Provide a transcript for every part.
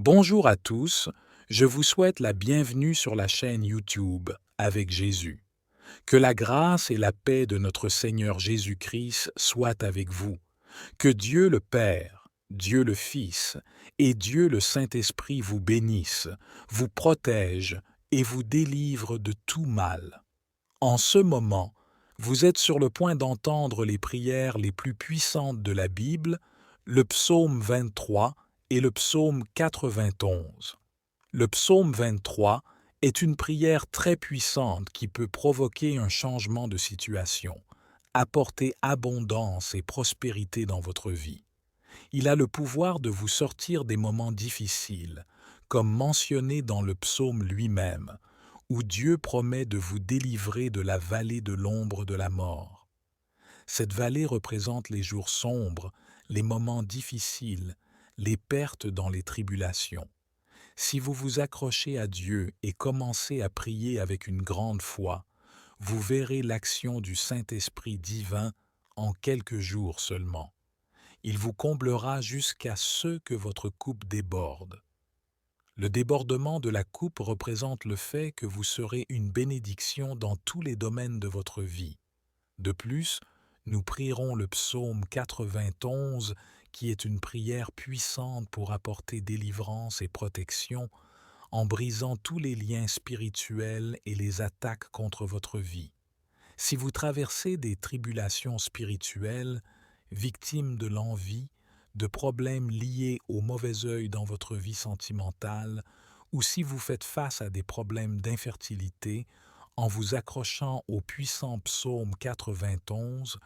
Bonjour à tous, je vous souhaite la bienvenue sur la chaîne YouTube avec Jésus. Que la grâce et la paix de notre Seigneur Jésus-Christ soient avec vous. Que Dieu le Père, Dieu le Fils et Dieu le Saint-Esprit vous bénissent, vous protègent et vous délivrent de tout mal. En ce moment, vous êtes sur le point d'entendre les prières les plus puissantes de la Bible, le psaume 23 et le psaume 91. Le psaume 23 est une prière très puissante qui peut provoquer un changement de situation, apporter abondance et prospérité dans votre vie. Il a le pouvoir de vous sortir des moments difficiles, comme mentionné dans le psaume lui-même, où Dieu promet de vous délivrer de la vallée de l'ombre de la mort. Cette vallée représente les jours sombres, les moments difficiles, les pertes dans les tribulations. Si vous vous accrochez à Dieu et commencez à prier avec une grande foi, vous verrez l'action du Saint-Esprit divin en quelques jours seulement. Il vous comblera jusqu'à ce que votre coupe déborde. Le débordement de la coupe représente le fait que vous serez une bénédiction dans tous les domaines de votre vie. De plus, nous prierons le psaume 91, qui est une prière puissante pour apporter délivrance et protection, en brisant tous les liens spirituels et les attaques contre votre vie. Si vous traversez des tribulations spirituelles, victime de l'envie, de problèmes liés au mauvais œil dans votre vie sentimentale, ou si vous faites face à des problèmes d'infertilité, en vous accrochant au puissant psaume 91,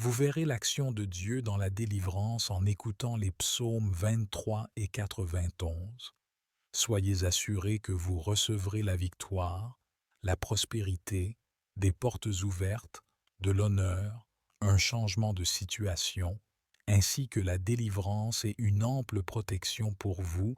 vous verrez l'action de Dieu dans la délivrance en écoutant les psaumes 23 et 91. Soyez assurés que vous recevrez la victoire, la prospérité, des portes ouvertes, de l'honneur, un changement de situation, ainsi que la délivrance et une ample protection pour vous.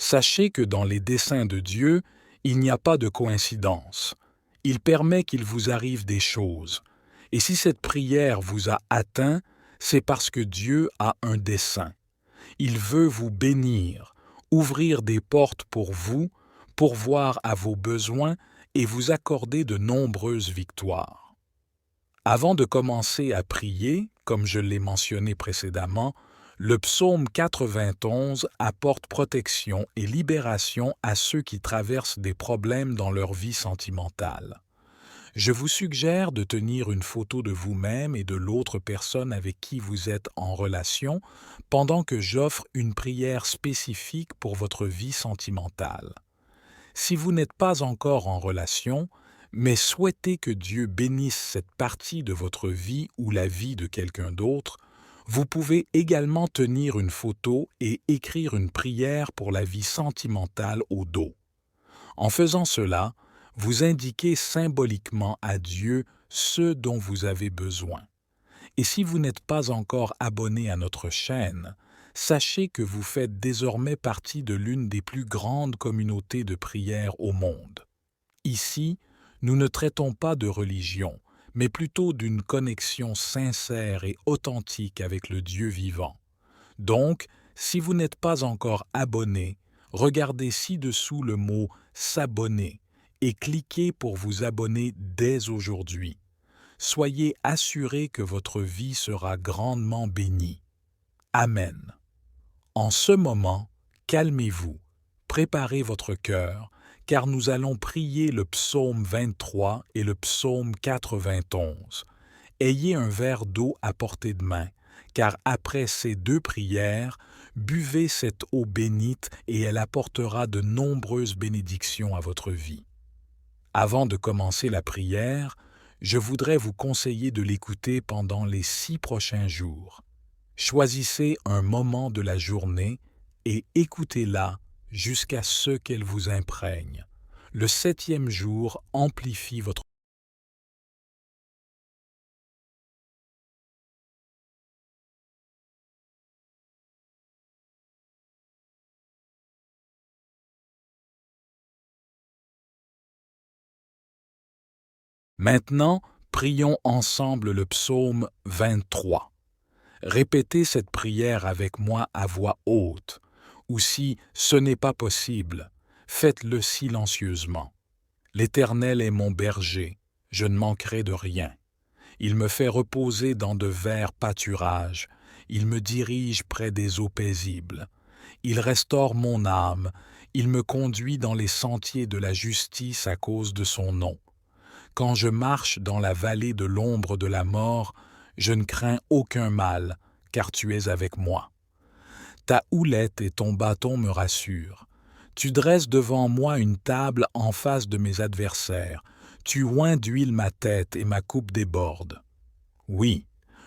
Sachez que dans les desseins de Dieu, il n'y a pas de coïncidence. Il permet qu'il vous arrive des choses. Et si cette prière vous a atteint, c'est parce que Dieu a un dessein. Il veut vous bénir, ouvrir des portes pour vous, pourvoir à vos besoins et vous accorder de nombreuses victoires. Avant de commencer à prier, comme je l'ai mentionné précédemment, le psaume 91 apporte protection et libération à ceux qui traversent des problèmes dans leur vie sentimentale. Je vous suggère de tenir une photo de vous-même et de l'autre personne avec qui vous êtes en relation pendant que j'offre une prière spécifique pour votre vie sentimentale. Si vous n'êtes pas encore en relation, mais souhaitez que Dieu bénisse cette partie de votre vie ou la vie de quelqu'un d'autre, vous pouvez également tenir une photo et écrire une prière pour la vie sentimentale au dos. En faisant cela, vous indiquez symboliquement à Dieu ce dont vous avez besoin. Et si vous n'êtes pas encore abonné à notre chaîne, sachez que vous faites désormais partie de l'une des plus grandes communautés de prière au monde. Ici, nous ne traitons pas de religion, mais plutôt d'une connexion sincère et authentique avec le Dieu vivant. Donc, si vous n'êtes pas encore abonné, regardez ci-dessous le mot « S'abonner » et cliquez pour vous abonner dès aujourd'hui. Soyez assurés que votre vie sera grandement bénie. Amen. En ce moment, calmez-vous, préparez votre cœur, car nous allons prier le psaume 23 et le psaume 91. Ayez un verre d'eau à portée de main, car après ces deux prières, buvez cette eau bénite et elle apportera de nombreuses bénédictions à votre vie. Avant de commencer la prière, je voudrais vous conseiller de l'écouter pendant les 6 prochains jours. Choisissez un moment de la journée et écoutez-la jusqu'à ce qu'elle vous imprègne. Le 7e jour amplifie votre Maintenant, prions ensemble le psaume 23. Répétez cette prière avec moi à voix haute, ou si ce n'est pas possible, faites-le silencieusement. L'Éternel est mon berger, je ne manquerai de rien. Il me fait reposer dans de verts pâturages, il me dirige près des eaux paisibles. Il restaure mon âme, il me conduit dans les sentiers de la justice à cause de son nom. Quand je marche dans la vallée de l'ombre de la mort, je ne crains aucun mal, car tu es avec moi. Ta houlette et ton bâton me rassurent. Tu dresses devant moi une table en face de mes adversaires. Tu oins d'huile ma tête et ma coupe déborde. Oui,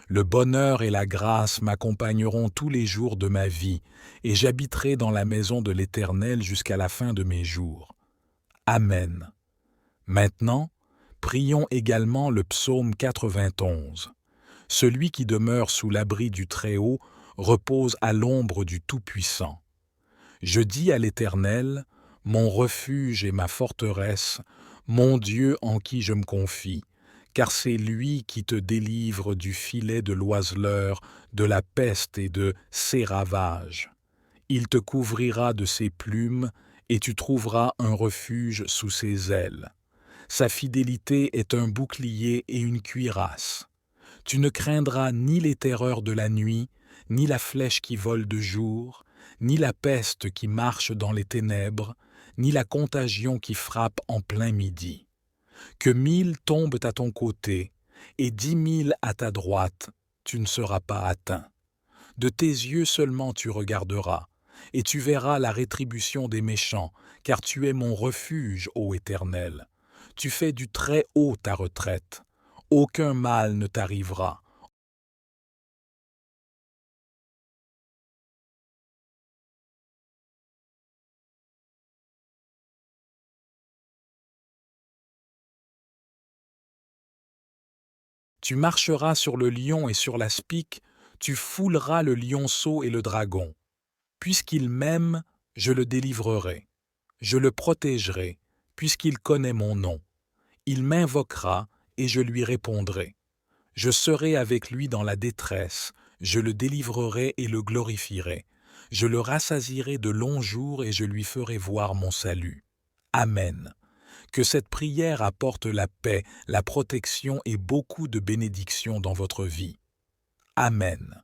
le bonheur et la grâce m'accompagneront tous les jours de ma vie, et j'habiterai dans la maison de l'Éternel jusqu'à la fin de mes jours. Amen. Maintenant, prions également le psaume 91. Celui qui demeure sous l'abri du Très-Haut repose à l'ombre du Tout-Puissant. Je dis à l'Éternel, mon refuge et ma forteresse, mon Dieu en qui je me confie, car c'est lui qui te délivre du filet de l'oiseleur, de la peste et de ses ravages. Il te couvrira de ses plumes, et tu trouveras un refuge sous ses ailes. Sa fidélité est un bouclier et une cuirasse. Tu ne craindras ni les terreurs de la nuit, ni la flèche qui vole de jour, ni la peste qui marche dans les ténèbres, ni la contagion qui frappe en plein midi. Que 1000 tombent à ton côté et 10 000 à ta droite, tu ne seras pas atteint. De tes yeux seulement tu regarderas, et tu verras la rétribution des méchants, car tu es mon refuge, ô Éternel. Tu fais du très haut ta retraite. Aucun mal ne t'arrivera. Tu marcheras sur le lion et sur l'aspic, tu fouleras le lionceau et le dragon. Puisqu'il m'aime, je le délivrerai. Je le protégerai, puisqu'il connaît mon nom. Il m'invoquera, et je lui répondrai. Je serai avec lui dans la détresse, je le délivrerai et le glorifierai. Je le rassasierai de longs jours et je lui ferai voir mon salut. Amen. Que cette prière apporte la paix, la protection et beaucoup de bénédictions dans votre vie. Amen.